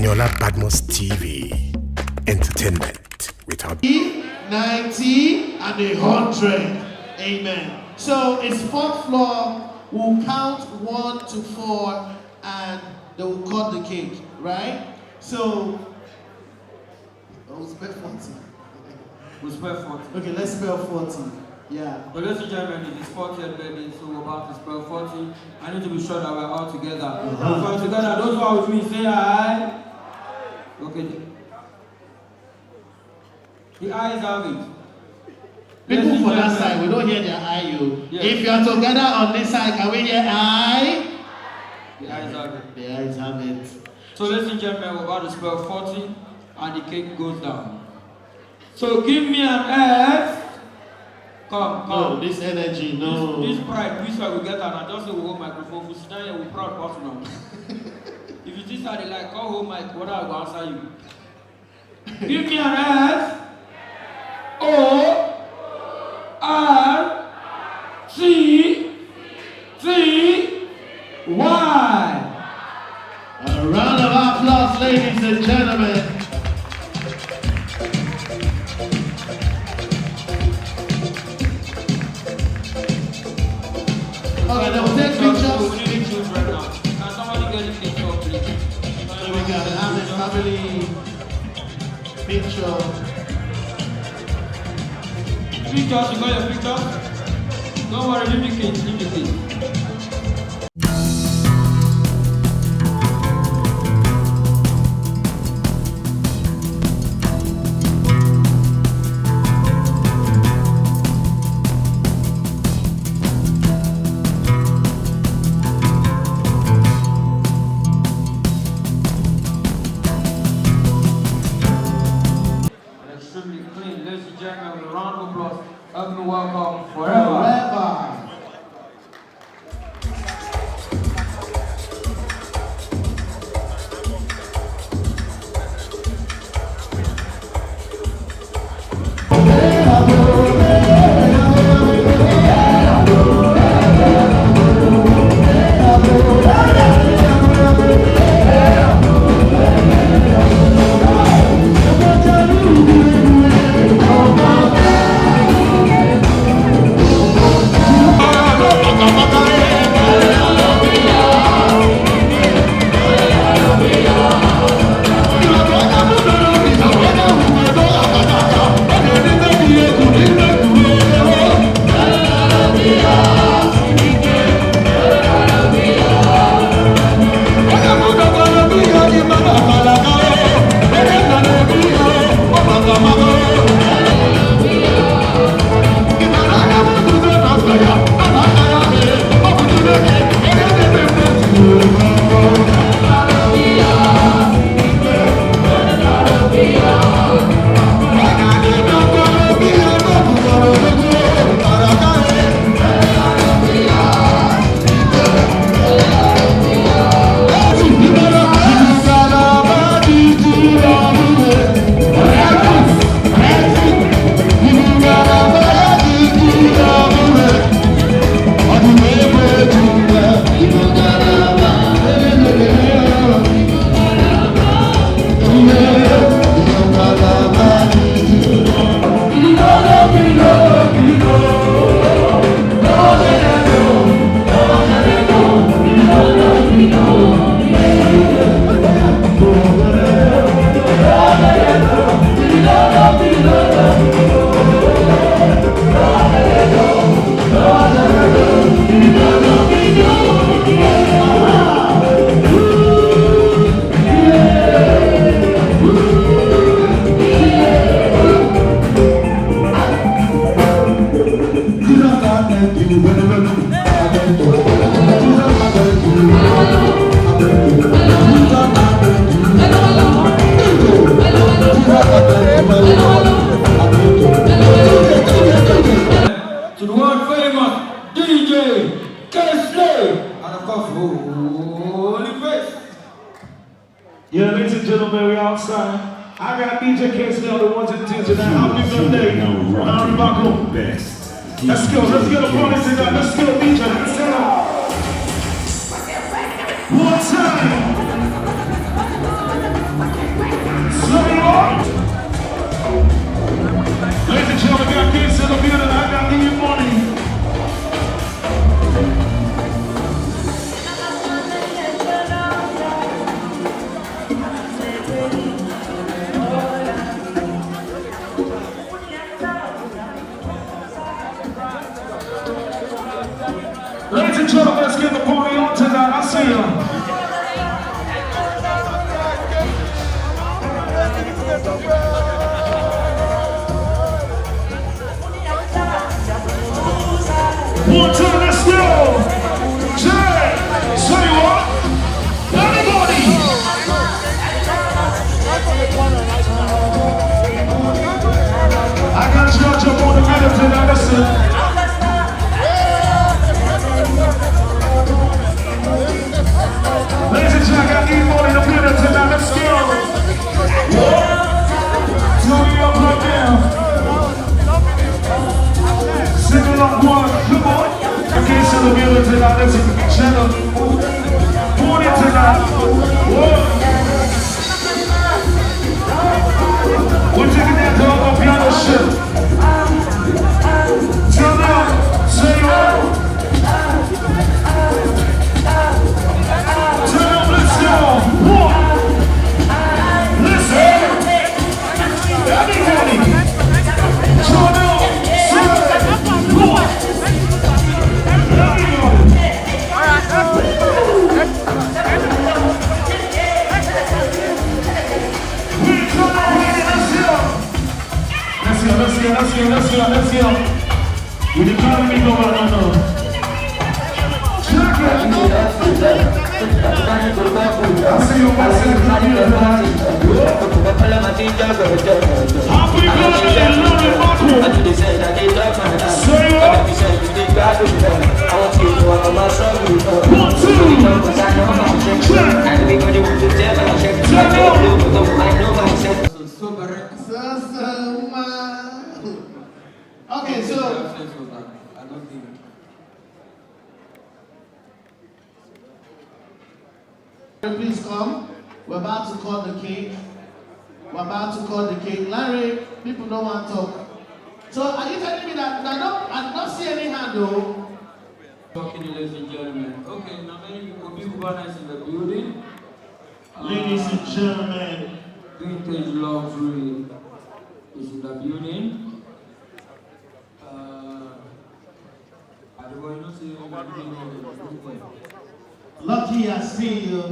Eniola Badmus TV. Entertainment without 90 and 100. Amen. So it's fourth floor. We'll count 1 to 4 and they will cut the cake, right? So we'll spell 40. We'll spell 40. Okay, let's spell 40. Yeah. But ladies and gentlemen, it is 40th birthday, so we're about to spell 40. I need to be sure that we're all together. If we're together, those who are with me, say aye. Okay. The eyes have it. People for that side, we don't hear their eye, you. Yes. If you are together on this side, can we hear eye? The eyes have it. The eyes have it. So ladies and gentlemen, we're about to spell 40 and the cake goes down. So give me an S. Come. No, this energy, no. This pride, this why we get an adjust the whole microphone. We sit down here, we proud personal. If you just had it like, call home mic, what I will answer you. Give me an S. O. R. C. T. Y. A round of applause, ladies and gentlemen. Okay, then we'll take pictures. We need pictures right now. Can somebody get a picture, please? So we got a family picture. Pictures, you got your picture? Don't worry, leave the kids, leave the kids. Welcome forever. To the world famous DJ Kesley and of course Holy Face. Yeah, ladies and gentlemen, we're outside. I got DJ Kesley on the ones and twos tonight. Happy birthday, Lanre Makun'S. Let's go, let's get a party tonight. Let's go, DJ. Let's go. One time. Ladies and gentlemen, let's get the party on tonight. I see you. One time, let's go. Jay, say what? Everybody. I got judge up on the rhythm tonight. Listen. Ladies and gentlemen, I got E-Boy in the building tonight. Let's go. Turn me up right now. Sing along one. Come on. Okay, so the building tonight. Let's channel. Party tonight. Whoa. We're taking that to our piano shit. Turn up. Say what? Turn up, let's go. One. Listen. Everybody. Turn up. Say one. Let's go. With the economy going on, no. Check it. I see you passing the happy birthday, Lanre Makun'S. Say what? 1, 2. Okay, so please come. We're about to cut the cake. Lanre, people don't want to talk. So are you telling me that I don't see any hand though? Talking, ladies and gentlemen. Okay, now many people is in the building. Ladies and gentlemen, Vintage Luxury is in the building. Lucky I see you.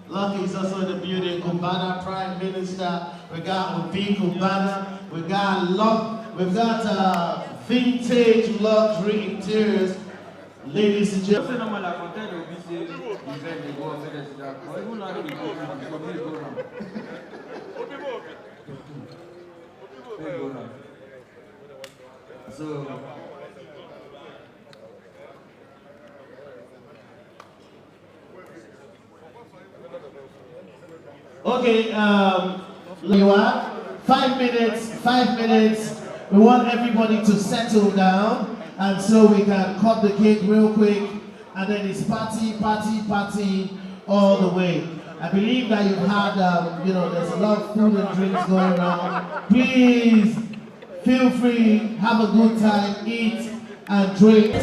Lucky is also in the building. Kumbana Prime Minister. We got Obi Kumbana. We got vintage luxury interiors. Ladies and gentlemen. Okay, you are 5 minutes. We want everybody to settle down, and so we can cut the cake real quick, and then it's party all the way. I believe that you've had, there's a lot of food and drinks going on. Please feel free, have a good time, eat and drink.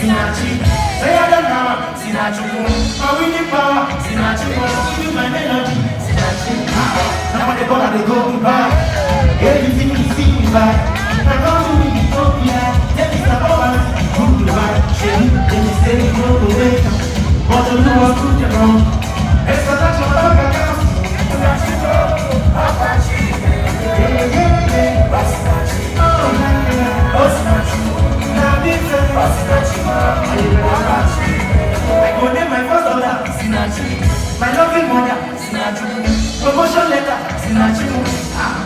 Sinachi. Say I don't know, Sinachi. My winning power, Sinachi. Give my melody, Sinachi. Now when they go, they go goodbye. Everything you see me by. Now come to me, don't be like. Tell me stop over, goodbye. Then you say you go away. But the new was good and wrong. Expectation of a girl. Sinachi. Apache. Sinachi. Oh, Sinachi. I go name my first order, Sinachi. My loving mother, Sinachi. Promotion letter, Sinachi.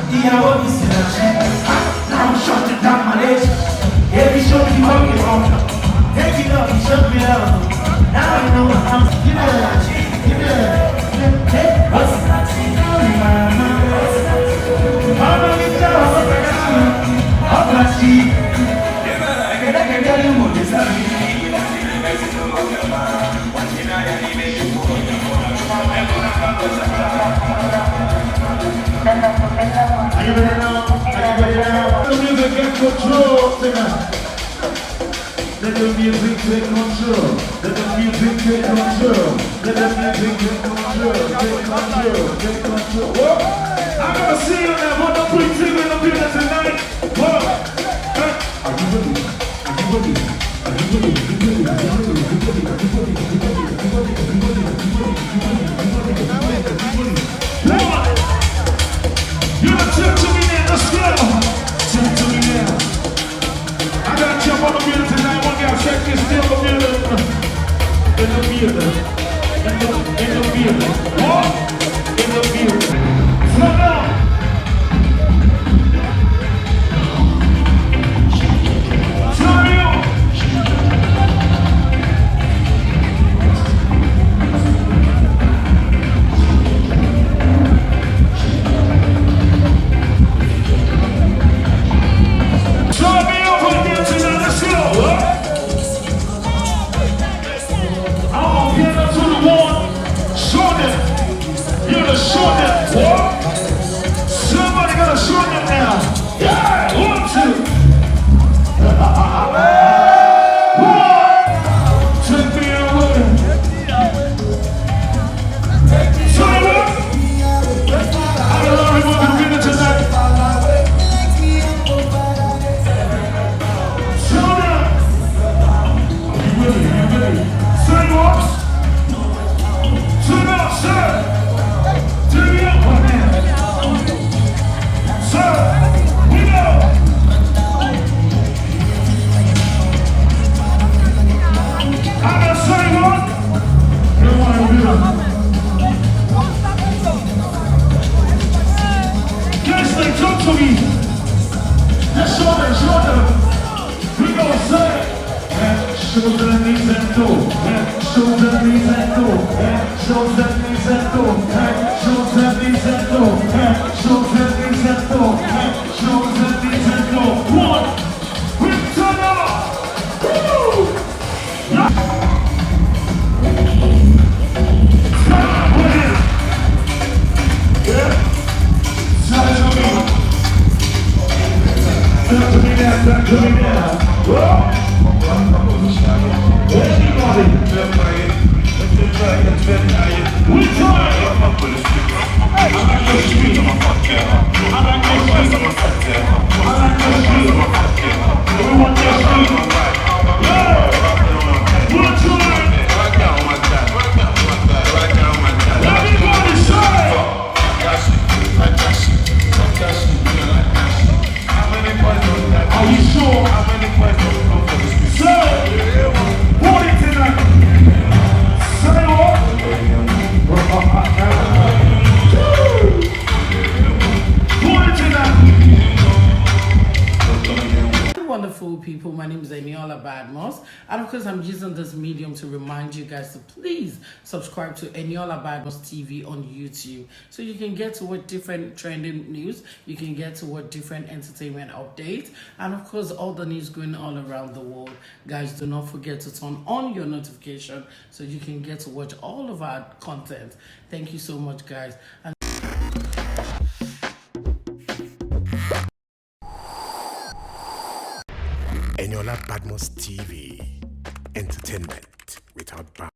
Ìyàwó mi, Sinachi. Now I'm shutting down Malaysia. Every show you want me from. Take it up, you shut me up. Now I know I'm Sinachi. Hey, what's Sinachi? Mama, you tell Apache. Are you ready now? Let the music get control tonight. Let the music take control. Let the music take control. Let the music take control. Take control. Whoa. I'm gonna see you now. What the free team in the building tonight? Whoa. Are you ready? Are you ready? Are you ready? You don't talk to me now, let's go. Talk to me now. I gotta jump on the building tonight. One guy check this still the building. In the building. In the building. What? In the building. Slow down. Turn on. Somebody gotta show them now. Yeah, 1, 2. Take me away. Tell me what? I don't know if we're gonna tonight. Show them. Are you ready? Are you ready? Say what? Turn up, sir. Turn me up, my man. Sir, we go. I'm gonna say what? You want to do it. Guys, they talk to me. Let's show them. We gonna say it. Show them knees and go. Show them knees and go. Show them knees and go. Show them knees and go. Show them knees and go. Show them knees and go. 1, we turn up. Woo! Yeah. Talk to me now. Whoa. Everybody. We try. I like the street. I like the street. I like the street. We want the street. Yeah. We're trying. Everybody say. Are you sure? Say. What is tonight? Say what? Wonderful people, my name is Eniola Badmus, and of course I'm using this medium to remind you guys to please subscribe to Eniola Badmus TV on YouTube, so you can get to what different trending news, you can get to what different entertainment updates, and of course all the news going all around the world. Guys, do not forget to turn on your notification so you can get to watch all of our content. Thank you so much, guys. And Eniola Badmus TV. entertainment without bounds.